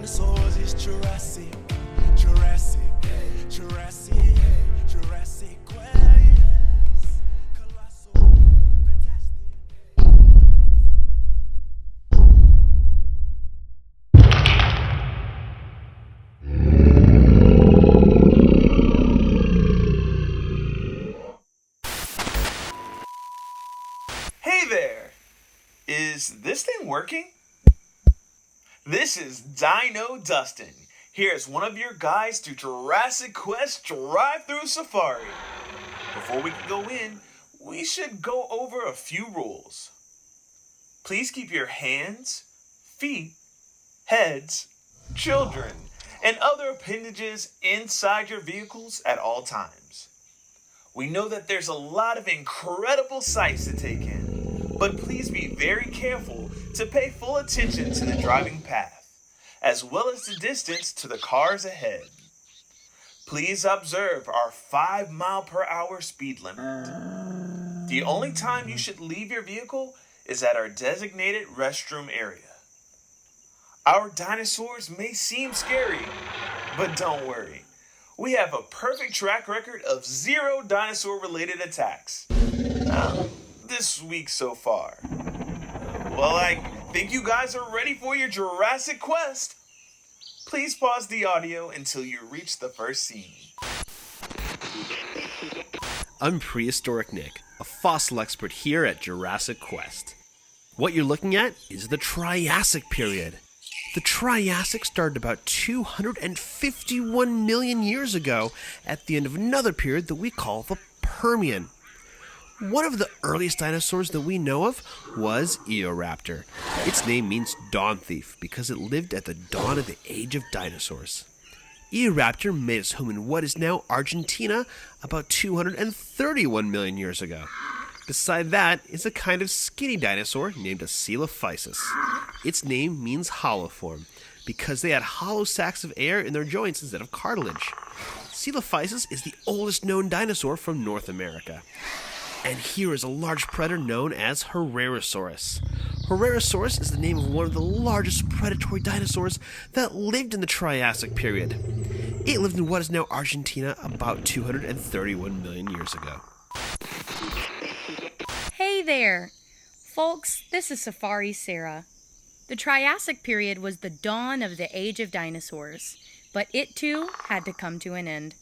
dinosaurs is Jurassic, Jurassic, Jurassic, Jurassic Quest. Colossal, fantastic. Hey there! Is this thing working? This is Dino Dustin. Here's one of your guides to Jurassic Quest Drive-Thru Safari. Before we can go in, we should go over a few rules. Please keep your hands, feet, heads, children, and other appendages inside your vehicles at all times. We know that there's a lot of incredible sights to take in, but please be very careful to pay full attention to the driving path, as well as the distance to the cars ahead. Please observe our 5-mile-per-hour speed limit. The only time you should leave your vehicle is at our designated restroom area. Our dinosaurs may seem scary, but don't worry. We have a perfect track record of 0 dinosaur-related attacks. This week so far. Well, I think you guys are ready for your Jurassic Quest. Please pause the audio until you reach the first scene. I'm Prehistoric Nick, a fossil expert here at Jurassic Quest. What you're looking at is the Triassic period. The Triassic started about 251 million years ago at the end of another period that we call the Permian. One of the earliest dinosaurs that we know of was Utahraptor. Its name means dawn thief because it lived at the dawn of the age of dinosaurs. Utahraptor made its home in what is now Argentina about 231 million years ago. Beside that is a kind of skinny dinosaur named a Coelophysis. Its name means hollow form because they had hollow sacs of air in their joints instead of cartilage. Coelophysis is the oldest known dinosaur from North America. And here is a large predator known as Herrerasaurus. Herrerasaurus is the name of one of the largest predatory dinosaurs that lived in the Triassic period. It lived in what is now Argentina about 231 million years ago. Hey there! Folks, this is Safari Sarah. The Triassic period was the dawn of the age of dinosaurs, but it too had to come to an end.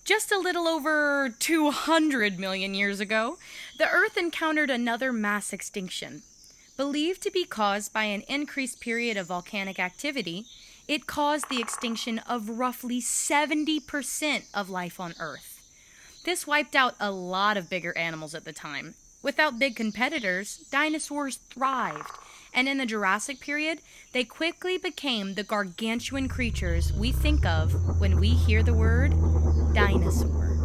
Just a little over 200 million years ago, the Earth encountered another mass extinction. Believed to be caused by an increased period of volcanic activity, it caused the extinction of roughly 70% of life on Earth. This wiped out a lot of bigger animals at the time. Without big competitors, dinosaurs thrived, and in the Jurassic period, they quickly became the gargantuan creatures we think of when we hear the word dinosaur.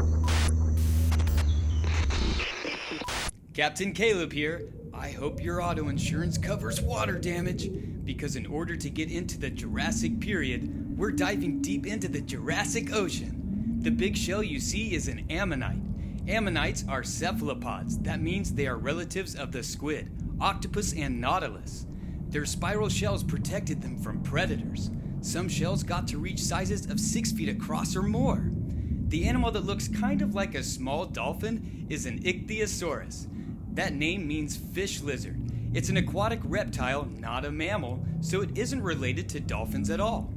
Captain Caleb here. I hope your auto insurance covers water damage, because in order to get into the Jurassic period, we're diving deep into the Jurassic Ocean. The big shell you see is an ammonite. Ammonites are cephalopods. That means they are relatives of the squid, octopus, and nautilus. Their spiral shells protected them from predators. Some shells got to reach sizes of 6 feet across or more. The animal that looks kind of like a small dolphin is an Ichthyosaurus. That name means fish lizard. It's an aquatic reptile, not a mammal, so it isn't related to dolphins at all.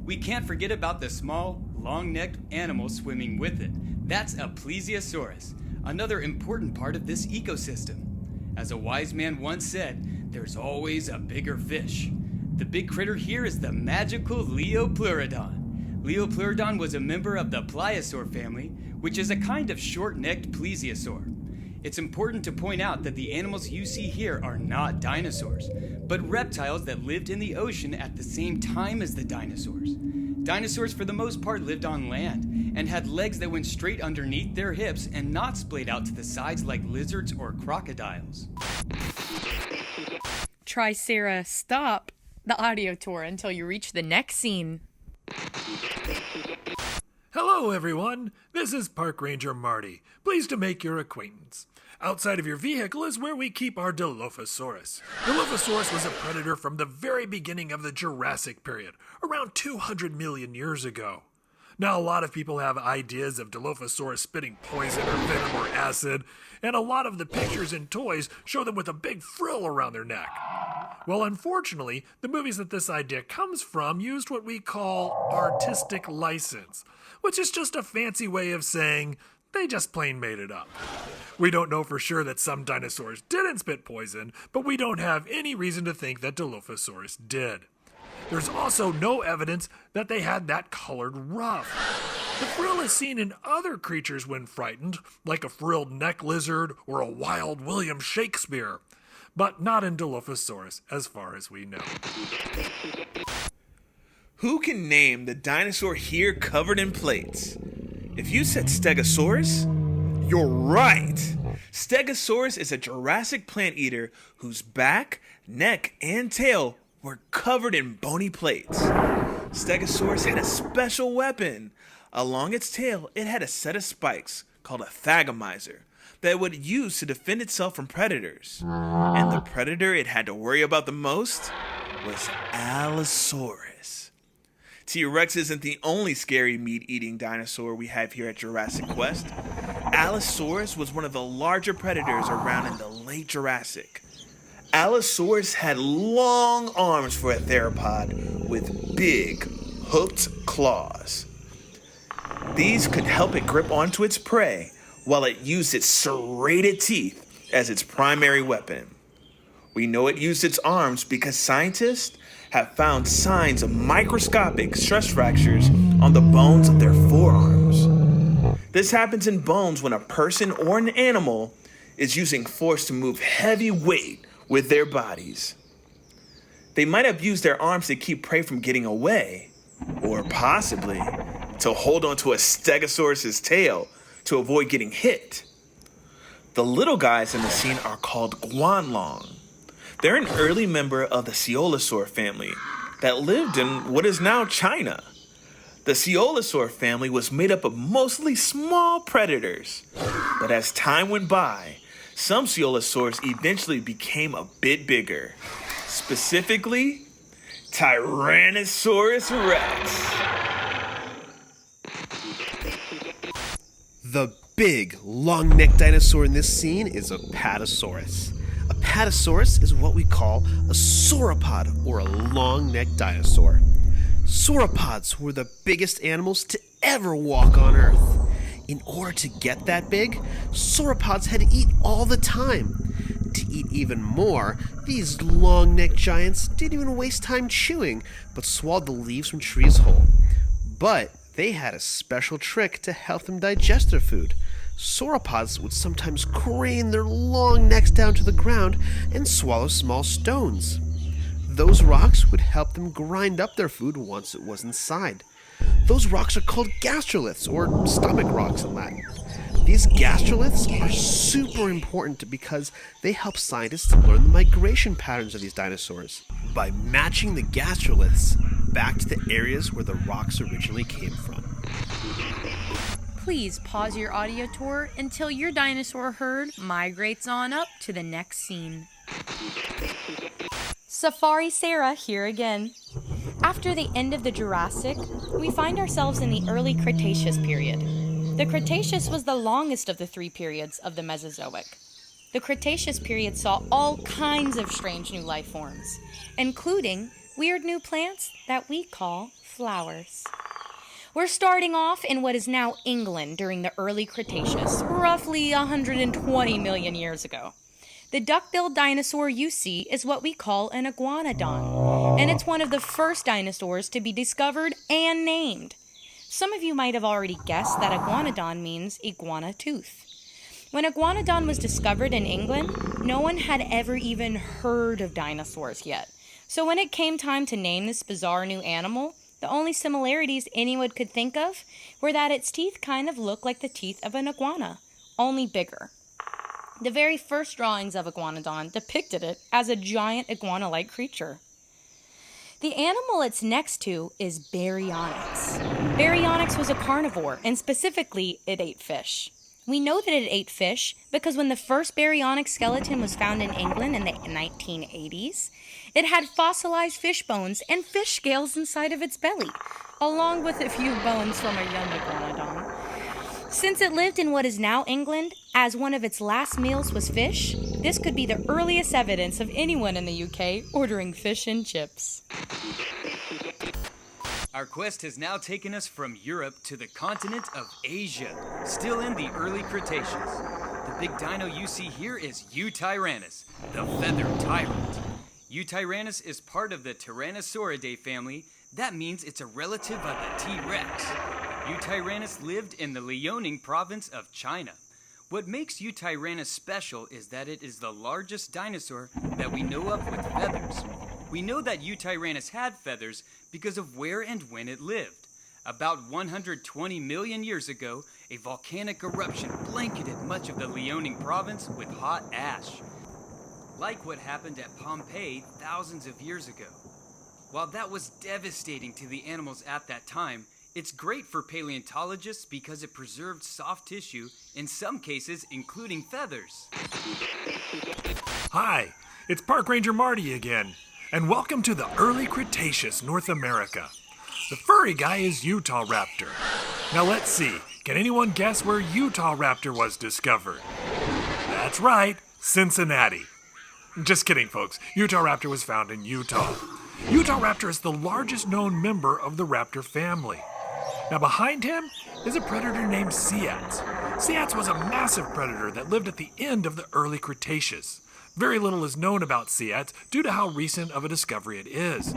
We can't forget about the small, long-necked animal swimming with it. That's a Plesiosaurus, another important part of this ecosystem. As a wise man once said, there's always a bigger fish. The big critter here is the magical Leopleuridon. Leopleuridon was a member of the Pliosaur family, which is a kind of short-necked plesiosaur. It's important to point out that the animals you see here are not dinosaurs, but reptiles that lived in the ocean at the same time as the dinosaurs. Dinosaurs for the most part lived on land and had legs that went straight underneath their hips and not splayed out to the sides like lizards or crocodiles. Sarah, stop the audio tour until you reach the next scene. Hello, everyone. This is Park Ranger Marty. Pleased to make your acquaintance. Outside of your vehicle is where we keep our Dilophosaurus. Dilophosaurus was a predator from the very beginning of the Jurassic period, around 200 million years ago. Now, a lot of people have ideas of Dilophosaurus spitting poison or venom or acid, and a lot of the pictures and toys show them with a big frill around their neck. Well, unfortunately, the movies that this idea comes from used what we call artistic license, which is just a fancy way of saying they just plain made it up. We don't know for sure that some dinosaurs didn't spit poison, but we don't have any reason to think that Dilophosaurus did. There's also no evidence that they had that colored ruff. The frill is seen in other creatures when frightened, like a frilled neck lizard or a wild William Shakespeare, but not in Dilophosaurus as far as we know. Who can name the dinosaur here covered in plates? If you said Stegosaurus, you're right. Stegosaurus is a Jurassic plant eater whose back, neck, and tail were covered in bony plates. Stegosaurus had a special weapon. Along its tail, it had a set of spikes called a thagomizer that it would use to defend itself from predators. And the predator it had to worry about the most was Allosaurus. T-Rex isn't the only scary meat-eating dinosaur we have here at Jurassic Quest. Allosaurus was one of the larger predators around in the late Jurassic. Allosaurus had long arms for a theropod with big, hooked claws. These could help it grip onto its prey while it used its serrated teeth as its primary weapon. We know it used its arms because scientists have found signs of microscopic stress fractures on the bones of their forearms. This happens in bones when a person or an animal is using force to move heavy weight with their bodies. They might have used their arms to keep prey from getting away, or possibly to hold onto a Stegosaurus's tail to avoid getting hit. The little guys in the scene are called Guanlong. They're an early member of the Coelophysis family that lived in what is now China. The Coelophysis family was made up of mostly small predators, but as time went by, some Coelophysis eventually became a bit bigger, specifically Tyrannosaurus Rex. The big, long-necked dinosaur in this scene is Apatosaurus. Apatosaurus is what we call a sauropod, or a long-necked dinosaur. Sauropods were the biggest animals to ever walk on Earth. In order to get that big, sauropods had to eat all the time. To eat even more, these long-necked giants didn't even waste time chewing, but swallowed the leaves from trees whole. But they had a special trick to help them digest their food. Sauropods would sometimes crane their long necks down to the ground and swallow small stones. Those rocks would help them grind up their food once it was inside. Those rocks are called gastroliths, or stomach rocks in Latin. These gastroliths are super important because they help scientists learn the migration patterns of these dinosaurs by matching the gastroliths back to the areas where the rocks originally came from. Please pause your audio tour until your dinosaur herd migrates on up to the next scene. Safari Sarah here again. After the end of the Jurassic, we find ourselves in the early Cretaceous period. The Cretaceous was the longest of the three periods of the Mesozoic. The Cretaceous period saw all kinds of strange new life forms, including weird new plants that we call flowers. We're starting off in what is now England during the early Cretaceous, roughly 120 million years ago. The duck-billed dinosaur you see is what we call an Iguanodon, and it's one of the first dinosaurs to be discovered and named. Some of you might have already guessed that Iguanodon means iguana tooth. When Iguanodon was discovered in England, no one had ever even heard of dinosaurs yet. So when it came time to name this bizarre new animal, the only similarities anyone could think of were that its teeth kind of looked like the teeth of an iguana, only bigger. The very first drawings of Iguanodon depicted it as a giant iguana-like creature. The animal it's next to is Baryonyx. Baryonyx was a carnivore, and specifically, it ate fish. We know that it ate fish because when the first Baryonyx skeleton was found in England in the 1980s, it had fossilized fish bones and fish scales inside of its belly, along with a few bones from a young Iguanodon. Since it lived in what is now England, as one of its last meals was fish, this could be the earliest evidence of anyone in the UK ordering fish and chips. Our quest has now taken us from Europe to the continent of Asia, still in the early Cretaceous. The big dino you see here is Utahraptor, the feathered tyrant. Utahraptor is part of the Tyrannosauridae family. That means it's a relative of the T-Rex. Utahraptor lived in the Liaoning province of China. What makes Utahraptor special is that it is the largest dinosaur that we know of with feathers. We know that Utahraptor had feathers because of where and when it lived. About 120 million years ago, a volcanic eruption blanketed much of the Liaoning province with hot ash, like what happened at Pompeii thousands of years ago. While that was devastating to the animals at that time, it's great for paleontologists because it preserved soft tissue, in some cases including feathers. Hi, it's Park Ranger Marty again, and welcome to the early Cretaceous, North America. The furry guy is Utahraptor. Now let's see, can anyone guess where Utahraptor was discovered? That's right, Cincinnati. Just kidding, folks. Utahraptor was found in Utah. Utahraptor is the largest known member of the raptor family. Now behind him is a predator named Ceats. Ceats was a massive predator that lived at the end of the early Cretaceous. Very little is known about Ceats due to how recent of a discovery it is.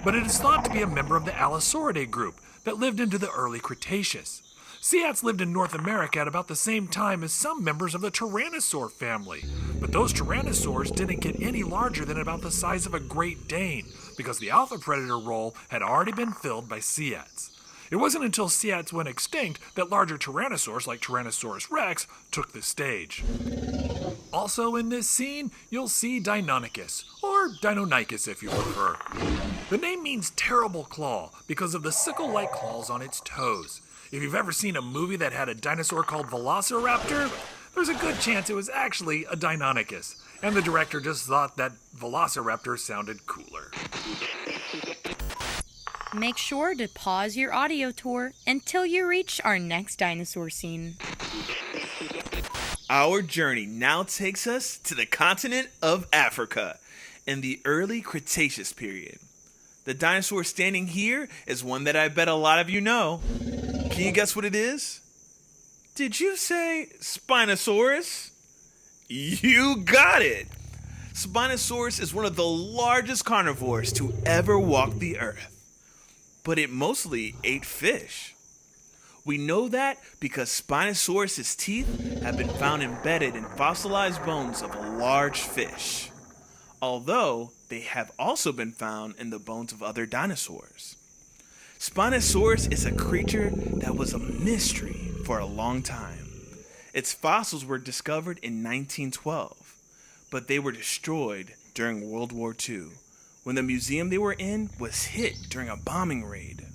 But it is thought to be a member of the Allosauridae group that lived into the early Cretaceous. Ceats lived in North America at about the same time as some members of the Tyrannosaur family. But those Tyrannosaurs didn't get any larger than about the size of a Great Dane because the alpha predator role had already been filled by Ceats. It wasn't until Ceats went extinct that larger tyrannosaurs like Tyrannosaurus rex took the stage. Also in this scene, you'll see Deinonychus, or Deinonychus if you prefer. The name means terrible claw because of the sickle-like claws on its toes. If you've ever seen a movie that had a dinosaur called Velociraptor, there's a good chance it was actually a Deinonychus, and the director just thought that Velociraptor sounded cooler. Make sure to pause your audio tour until you reach our next dinosaur scene. Our journey now takes us to the continent of Africa in the early Cretaceous period. The dinosaur standing here is one that I bet a lot of you know. Can you guess what it is? Did you say Spinosaurus? You got it! Spinosaurus is one of the largest carnivores to ever walk the earth. But it mostly ate fish. We know that because Spinosaurus' teeth have been found embedded in fossilized bones of a large fish, although they have also been found in the bones of other dinosaurs. Spinosaurus is a creature that was a mystery for a long time. Its fossils were discovered in 1912, but they were destroyed during World War II, when the museum they were in was hit during a bombing raid.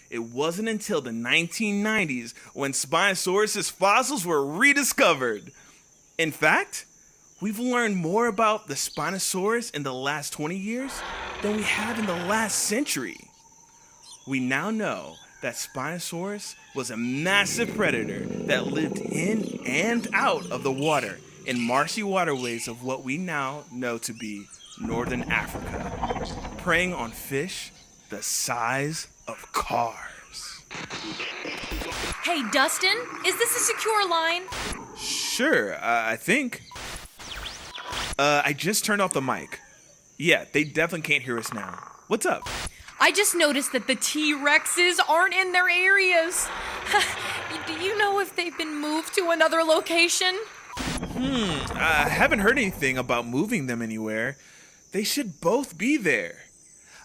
It wasn't until the 1990s when Spinosaurus' fossils were rediscovered. In fact, we've learned more about the Spinosaurus in the last 20 years than we have in the last century. We now know that Spinosaurus was a massive predator that lived in and out of the water in marshy waterways of what we now know to be Northern Africa, preying on fish the size of cars. Hey, Dustin, is this a secure line? Sure, I think. I just turned off the mic. Yeah, they definitely can't hear us now. What's up? I just noticed that the T-Rexes aren't in their areas. Do you know if they've been moved to another location? I haven't heard anything about moving them anywhere. They should both be there.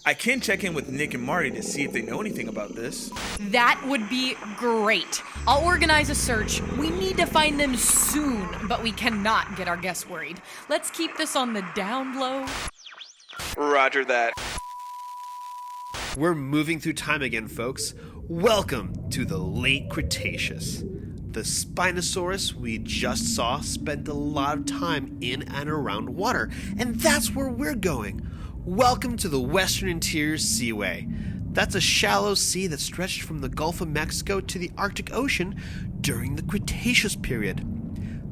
I can check in with Nick and Marty to see if they know anything about this. That would be great. I'll organize a search. We need to find them soon, but we cannot get our guests worried. Let's keep this on the down low. Roger that. We're moving through time again, folks. Welcome to the late Cretaceous. The Spinosaurus we just saw spent a lot of time in and around water, and that's where we're going. Welcome to the Western Interior Seaway. That's a shallow sea that stretched from the Gulf of Mexico to the Arctic Ocean during the Cretaceous period.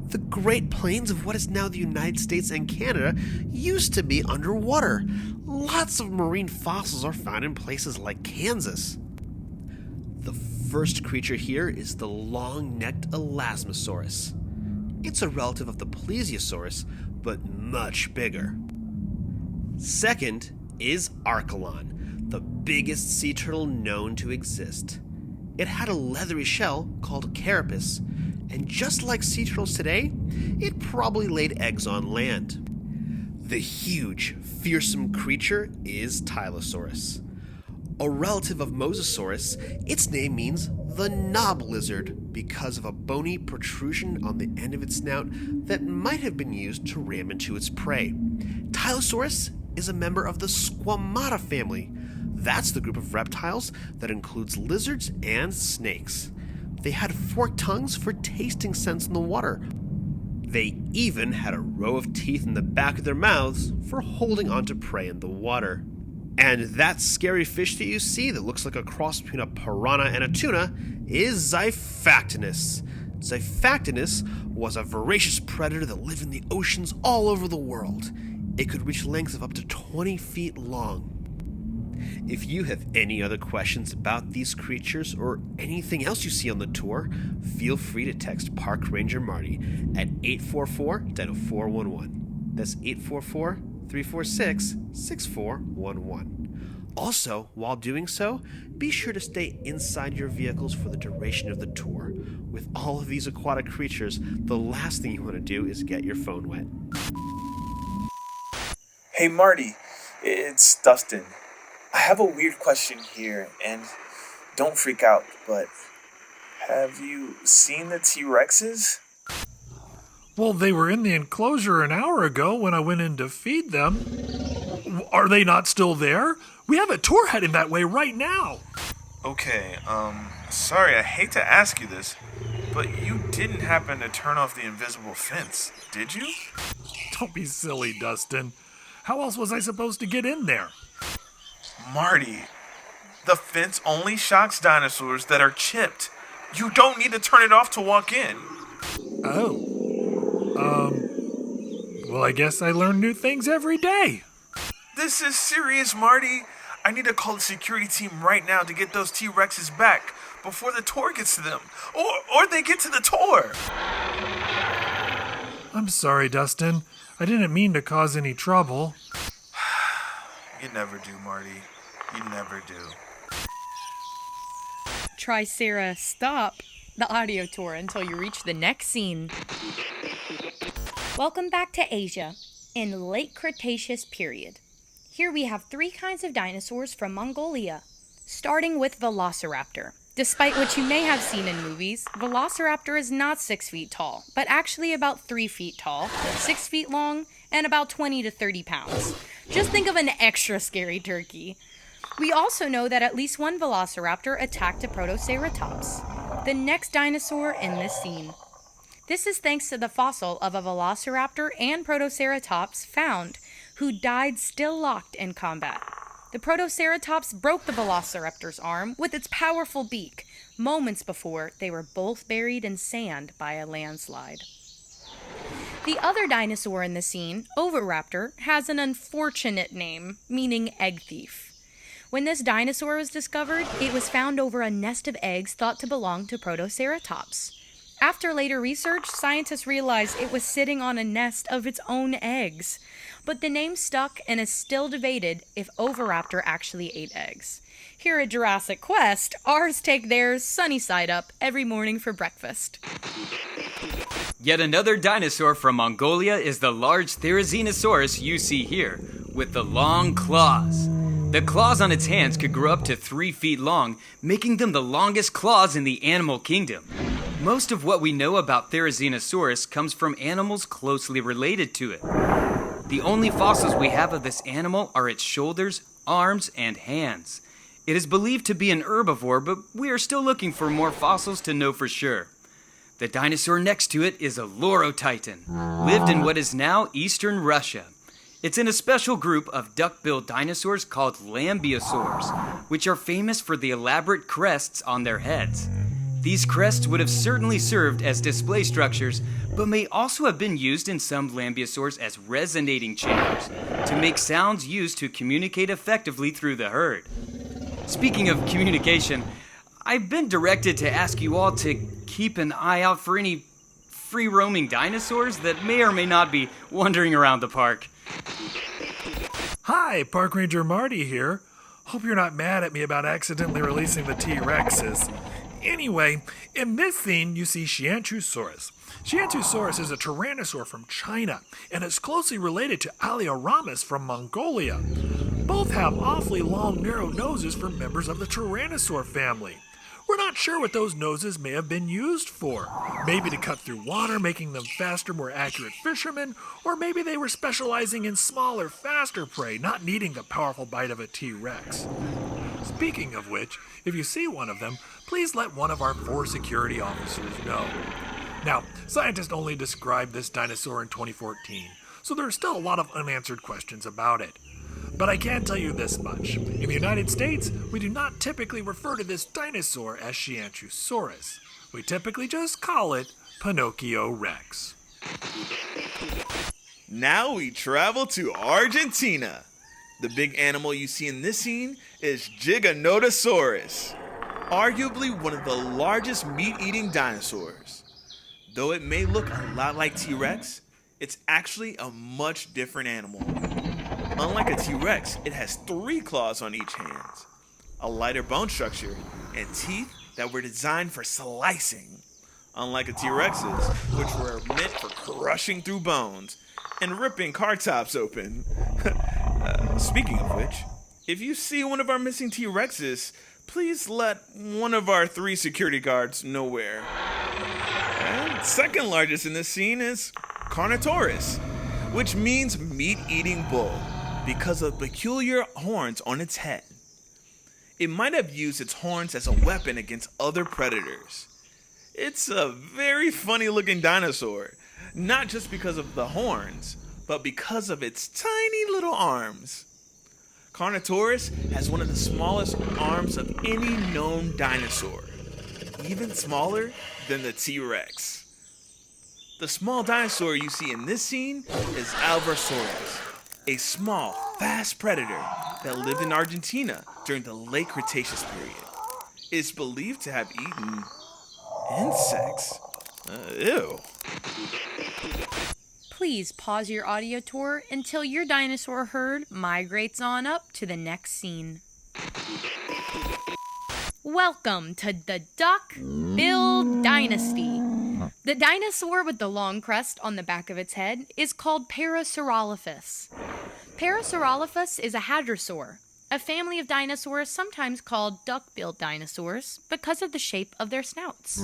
The Great Plains of what is now the United States and Canada used to be underwater. Lots of marine fossils are found in places like Kansas. The first creature here is the long-necked Elasmosaurus. It's a relative of the Plesiosaurus, but much bigger. Second is Archelon, the biggest sea turtle known to exist. It had a leathery shell called carapace, and just like sea turtles today, it probably laid eggs on land. The huge, fearsome creature is Tylosaurus. A relative of Mosasaurus, its name means the knob lizard because of a bony protrusion on the end of its snout that might have been used to ram into its prey. Tylosaurus is a member of the Squamata family. That's the group of reptiles that includes lizards and snakes. They had forked tongues for tasting scents in the water. They even had a row of teeth in the back of their mouths for holding onto prey in the water. And that scary fish that you see that looks like a cross between a piranha and a tuna is Xiphactinus. Xiphactinus was a voracious predator that lived in the oceans all over the world. It could reach lengths of up to 20 feet long. If you have any other questions about these creatures or anything else you see on the tour, feel free to text Park Ranger Marty at 844-411. That's 844-346-6411. Also, while doing so, be sure to stay inside your vehicles for the duration of the tour. With all of these aquatic creatures, the last thing you want to do is get your phone wet. Hey Marty, it's Dustin. I have a weird question here, and don't freak out, but have you seen the T-Rexes? Well, they were in the enclosure an hour ago when I went in to feed them. Are they not still there? We have a tour heading that way right now. Okay, sorry, I hate to ask you this, but you didn't happen to turn off the invisible fence, did you? Don't be silly, Dustin. How else was I supposed to get in there? Marty, the fence only shocks dinosaurs that are chipped. You don't need to turn it off to walk in. Oh. Well, I guess I learn new things every day. This is serious, Marty. I need to call the security team right now to get those T-Rexes back before the tour gets to them. Or they get to the tour. I'm sorry, Dustin. I didn't mean to cause any trouble. You never do, Marty. You never do. Tricera, stop the audio tour until you reach the next scene. Welcome back to Asia in late Cretaceous period. Here we have three kinds of dinosaurs from Mongolia, starting with Velociraptor. Despite what you may have seen in movies, Velociraptor is not 6 feet tall, but actually about 3 feet tall, 6 feet long, and about 20 to 30 pounds. Just think of an extra scary turkey. We also know that at least one Velociraptor attacked a Protoceratops, the next dinosaur in this scene. This is thanks to the fossil of a Velociraptor and Protoceratops found, who died still locked in combat. The Protoceratops broke the Velociraptor's arm with its powerful beak, moments before they were both buried in sand by a landslide. The other dinosaur in the scene, Oviraptor, has an unfortunate name, meaning egg thief. When this dinosaur was discovered, it was found over a nest of eggs thought to belong to Protoceratops. After later research, scientists realized it was sitting on a nest of its own eggs. But the name stuck and is still debated if Oviraptor actually ate eggs. Here at Jurassic Quest, ours take theirs sunny side up every morning for breakfast. Yet another dinosaur from Mongolia is the large Therazinosaurus you see here, with the long claws. The claws on its hands could grow up to 3 feet long, making them the longest claws in the animal kingdom. Most of what we know about Therazinosaurus comes from animals closely related to it. The only fossils we have of this animal are its shoulders, arms, and hands. It is believed to be an herbivore, but we are still looking for more fossils to know for sure. The dinosaur next to it is Alluro Titan, lived in what is now eastern Russia. It's in a special group of duck-billed dinosaurs called Lambeosaurs, which are famous for the elaborate crests on their heads. These crests would have certainly served as display structures, but may also have been used in some Lambeosaurs as resonating chambers to make sounds used to communicate effectively through the herd. Speaking of communication, I've been directed to ask you all to keep an eye out for any free-roaming dinosaurs that may or may not be wandering around the park. Hi, Park Ranger Marty here. Hope you're not mad at me about accidentally releasing the T-Rexes. Anyway, in this scene you see Shianchosaurus. Shianchosaurus is a tyrannosaur from China and is closely related to Alluro from Mongolia. Both have awfully long, narrow noses for members of the tyrannosaur family. We're not sure what those noses may have been used for. Maybe to cut through water, making them faster, more accurate fishermen, or maybe they were specializing in smaller, faster prey, not needing the powerful bite of a T-Rex. Speaking of which, if you see one of them, please let one of our 4 security officers know. Now, scientists only described this dinosaur in 2014, so there are still a lot of unanswered questions about it. But I can tell you this much. In the United States, we do not typically refer to this dinosaur as Shianchosaurus. We typically just call it Pinocchio Rex. Now we travel to Argentina. The big animal you see in this scene is Giganotosaurus, arguably one of the largest meat-eating dinosaurs. Though it may look a lot like T-Rex, it's actually a much different animal. Unlike a T-Rex, it has 3 claws on each hand, a lighter bone structure, and teeth that were designed for slicing. Unlike a T-Rex's, which were meant for crushing through bones and ripping car tops open. Speaking of which, if you see one of our missing T-Rexes, please let one of our 3 security guards know where. And second largest in this scene is Carnotaurus, which means meat-eating bull, because of peculiar horns on its head. It might have used its horns as a weapon against other predators. It's a very funny looking dinosaur, not just because of the horns, but because of its tiny little arms. Carnotaurus has one of the smallest arms of any known dinosaur, even smaller than the T-Rex. The small dinosaur you see in this scene is Albertasaurus, a small, fast predator that lived in Argentina during the late Cretaceous period. It's believed to have eaten insects. Ew. Please pause your audio tour until your dinosaur herd migrates on up to the next scene. Welcome to the Duck-billed Dynasty. The dinosaur with the long crest on the back of its head is called Parasaurolophus. Parasaurolophus is a hadrosaur, a family of dinosaurs sometimes called duck-billed dinosaurs because of the shape of their snouts.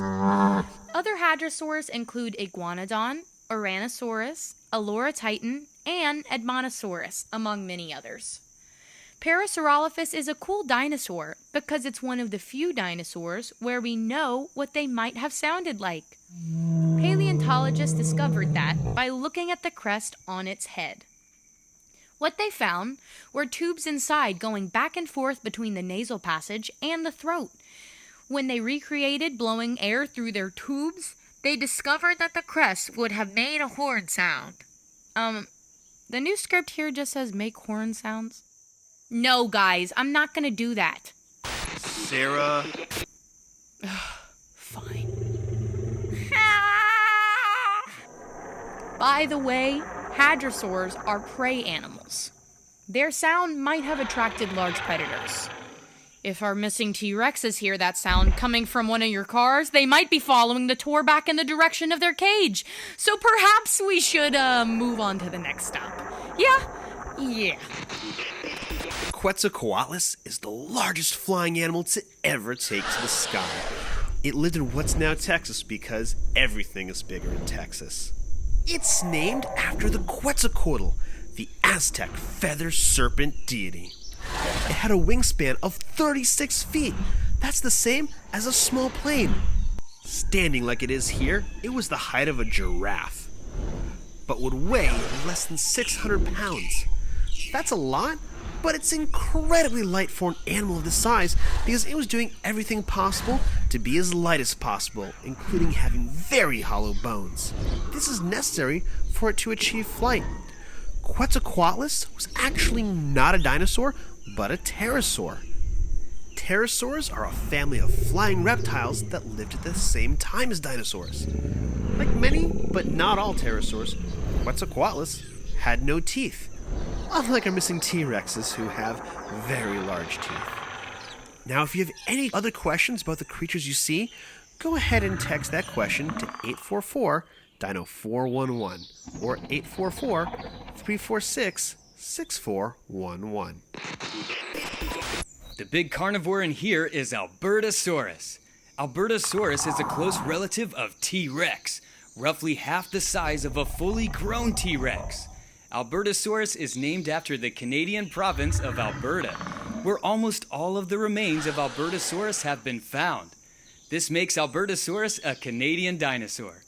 Other hadrosaurs include Iguanodon, Herrerasaurus, Alluro Titan, and Ammonite, among many others. Parasaurolophus is a cool dinosaur because it's one of the few dinosaurs where we know what they might have sounded like. Paleontologists discovered that by looking at the crest on its head. What they found were tubes inside going back and forth between the nasal passage and the throat. When they recreated blowing air through their tubes, they discovered that the crest would have made a horn sound. The new script here just says make horn sounds. No, guys, I'm not gonna do that. Sarah. Fine. By the way, hadrosaurs are prey animals. Their sound might have attracted large predators. If our missing T-Rexes hear that sound coming from one of your cars, they might be following the tour back in the direction of their cage. So perhaps we should, move on to the next stop. Yeah. Quetzalcoatlus is the largest flying animal to ever take to the sky. It lived in what's now Texas because everything is bigger in Texas. It's named after the Quetzalcoatl, the Aztec feather serpent deity. It had a wingspan of 36 feet. That's the same as a small plane. Standing like it is here, it was the height of a giraffe, but would weigh less than 600 pounds. That's a lot, but it's incredibly light for an animal of this size because it was doing everything possible to be as light as possible, including having very hollow bones. This is necessary for it to achieve flight. Quetzalcoatlus was actually not a dinosaur, but a pterosaur. Pterosaurs are a family of flying reptiles that lived at the same time as dinosaurs. Like many, but not all pterosaurs, Quetzalcoatlus had no teeth, unlike our missing T-Rexes who have very large teeth. Now, if you have any other questions about the creatures you see, go ahead and text that question to 844-DINO-411 or 844-346-6411. The big carnivore in here is Albertasaurus. Albertasaurus is a close relative of T-Rex, roughly half the size of a fully grown T-Rex. Albertasaurus is named after the Canadian province of Alberta, where almost all of the remains of Albertasaurus have been found. This makes Albertasaurus a Canadian dinosaur.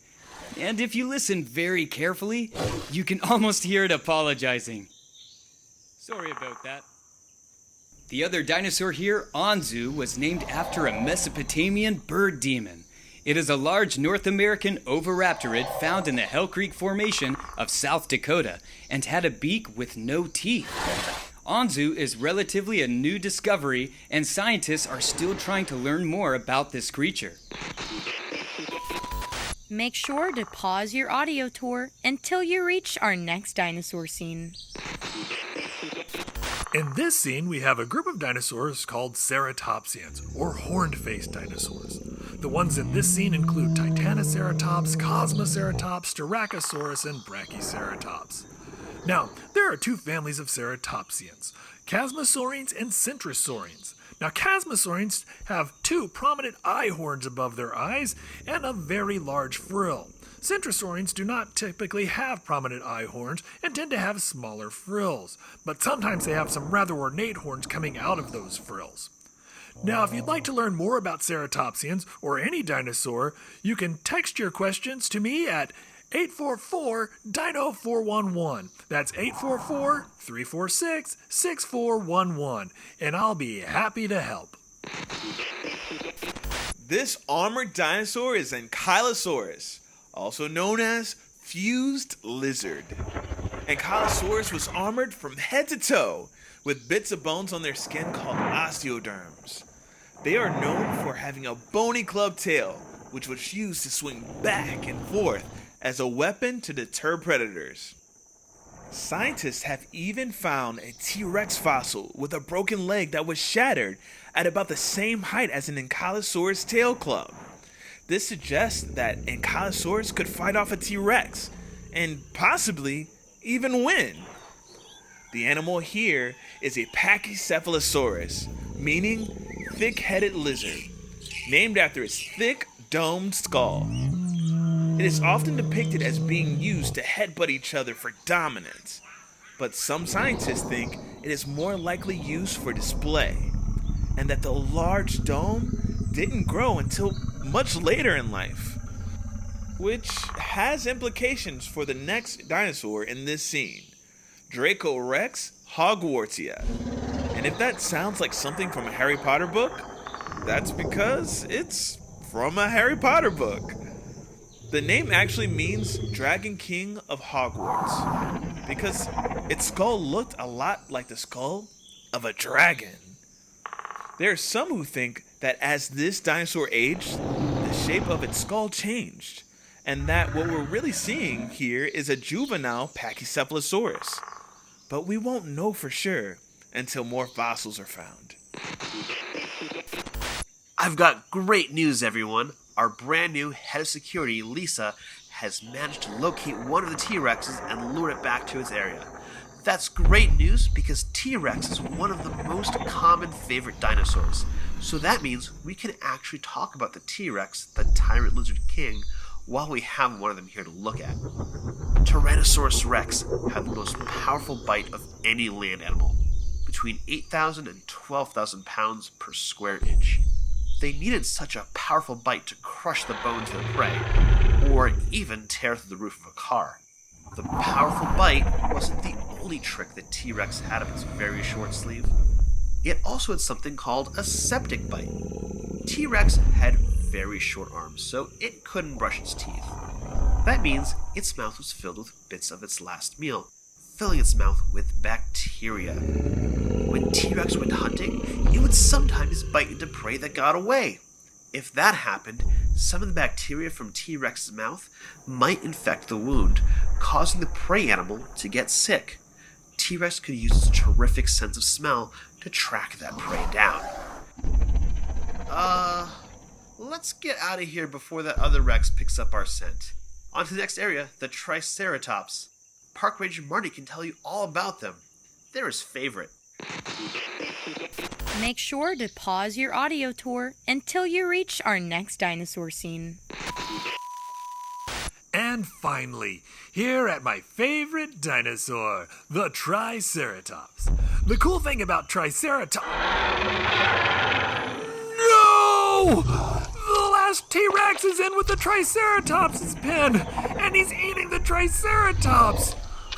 And if you listen very carefully, you can almost hear it apologizing. Sorry about that. The other dinosaur here, Anzu, was named after a Mesopotamian bird demon. It is a large North American oviraptorid found in the Hell Creek Formation of South Dakota and had a beak with no teeth. Anzu is relatively a new discovery, and scientists are still trying to learn more about this creature. Make sure to pause your audio tour until you reach our next dinosaur scene. In this scene, we have a group of dinosaurs called Ceratopsians, or horned-faced dinosaurs. The ones in this scene include Titanoceratops, Cosmoceratops, Styracosaurus, and Brachyceratops. Now, there are two families of Ceratopsians, Chasmosaurines and Centrosaurines. Now, Chasmosaurines have two prominent eye horns above their eyes and a very large frill. Centrosaurines do not typically have prominent eye horns and tend to have smaller frills, but sometimes they have some rather ornate horns coming out of those frills. Now, if you'd like to learn more about Ceratopsians or any dinosaur, you can text your questions to me at 844-DINO-411. That's 844-346-6411, and I'll be happy to help. This armored dinosaur is Ankylosaurus, also known as fused lizard. Ankylosaurus was armored from head to toe with bits of bones on their skin called osteoderms. They are known for having a bony club tail, which was used to swing back and forth as a weapon to deter predators. Scientists have even found a T-Rex fossil with a broken leg that was shattered at about the same height as an Ankylosaurus tail club. This suggests that Ankylosaurus could fight off a T-Rex and possibly even win. The animal here is a Pachycephalosaurus, meaning thick-headed lizard, named after its thick, domed skull. It is often depicted as being used to headbutt each other for dominance, but some scientists think it is more likely used for display, and that the large dome didn't grow until much later in life, which has implications for the next dinosaur in this scene, Draco Rex Hogwartsia. And if that sounds like something from a Harry Potter book, that's because it's from a Harry Potter book. The name actually means Dragon King of Hogwarts, because its skull looked a lot like the skull of a dragon. There are some who think that as this dinosaur aged, the shape of its skull changed, and that what we're really seeing here is a juvenile Pachycephalosaurus. But we won't know for sure until more fossils are found. I've got great news, everyone. Our brand new head of security, Lisa, has managed to locate one of the T-Rexes and lure it back to its area. That's great news because T-Rex is one of the most common favorite dinosaurs. So that means we can actually talk about the T-Rex, the Tyrant Lizard King, while we have one of them here to look at. Tyrannosaurus rex have the most powerful bite of any land animal, between 8,000 and 12,000 pounds per square inch. they needed such a powerful bite to crush the bones of the prey, or even tear through the roof of a car. The powerful bite wasn't the only trick that T-Rex had up its very short sleeve. It also had something called a septic bite. T-Rex had very short arms, so it couldn't brush its teeth. That means its mouth was filled with bits of its last meal, filling its mouth with bacteria. When T-Rex went hunting, it would sometimes bite into prey that got away. If that happened, some of the bacteria from T-Rex's mouth might infect the wound, causing the prey animal to get sick. T-Rex could use its terrific sense of smell to track that prey down. Let's get out of here before that other Rex picks up our scent. On to the next area, the Triceratops. Park Ranger Marty can tell you all about them. They're his favorite. Make sure to pause your audio tour until you reach our next dinosaur scene. And finally, here at my favorite dinosaur, the Triceratops. The cool thing about Triceratops... No! The last T-Rex is in with the Triceratops' pen, and he's eating the Triceratops!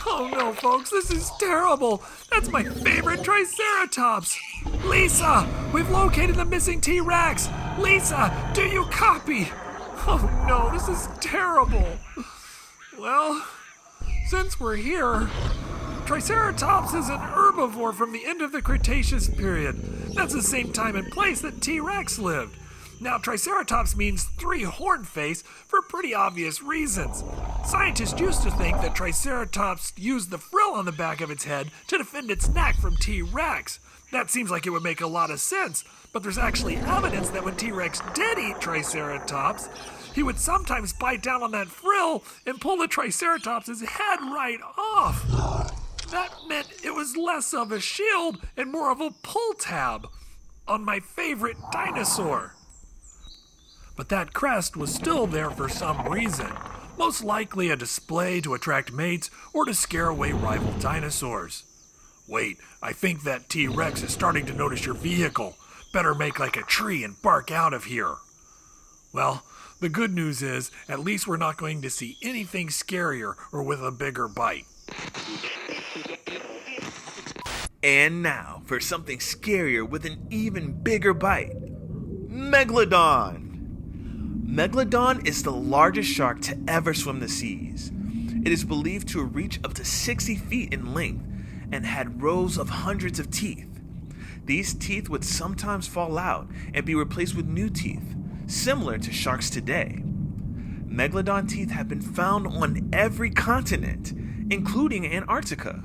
Oh no, folks, this is terrible. That's my favorite Triceratops. Lisa, we've located the missing T-Rex. Lisa, do you copy? Oh no, this is terrible. Well, since we're here, Triceratops is an herbivore from the end of the Cretaceous period. That's the same time and place that T-Rex lived. Now, Triceratops means three-horned face for pretty obvious reasons. Scientists used to think that Triceratops used the frill on the back of its head to defend its neck from T-Rex. That seems like it would make a lot of sense, but there's actually evidence that when T-Rex did eat Triceratops, he would sometimes bite down on that frill and pull the Triceratops' head right off. That meant it was less of a shield and more of a pull tab on my favorite dinosaur. But that crest was still there for some reason, most likely a display to attract mates or to scare away rival dinosaurs. Wait, I think that T-Rex is starting to notice your vehicle. Better make like a tree and bark out of here. Well, the good news is, at least we're not going to see anything scarier or with a bigger bite. And now for something scarier with an even bigger bite. Megalodon! Megalodon is the largest shark to ever swim the seas. It is believed to reach up to 60 feet in length and had rows of hundreds of teeth. These teeth would sometimes fall out and be replaced with new teeth, similar to sharks today. Megalodon teeth have been found on every continent, including Antarctica.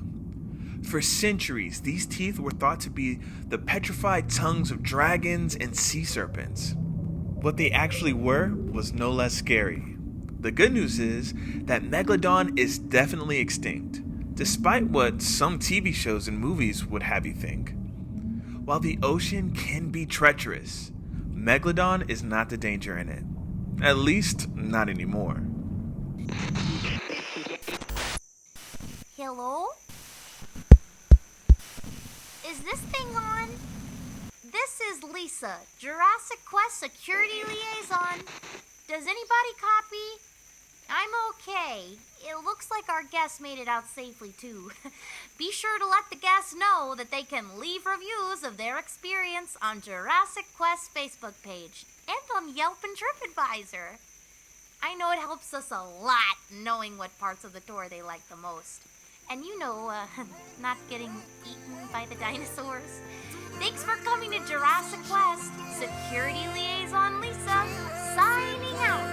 For centuries, these teeth were thought to be the petrified tongues of dragons and sea serpents. What they actually were was no less scary. The good news is that Megalodon is definitely extinct, despite what some TV shows and movies would have you think. While the ocean can be treacherous, Megalodon is not the danger in it. At least, not anymore. Hello? Is this thing on? This is Lisa, Jurassic Quest Security Liaison. Does anybody copy? I'm okay. It looks like our guests made it out safely, too. Be sure to let the guests know that they can leave reviews of their experience on Jurassic Quest Facebook page and on Yelp and TripAdvisor. I know it helps us a lot knowing what parts of the tour they like the most. And not getting eaten by the dinosaurs. Thanks for coming to Jurassic Quest. Security Liaison Lisa, signing out.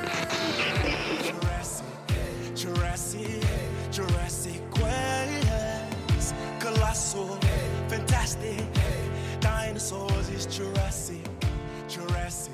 Jurassic Quest. Colossal, fantastic. Dinosaurs is Jurassic Quest.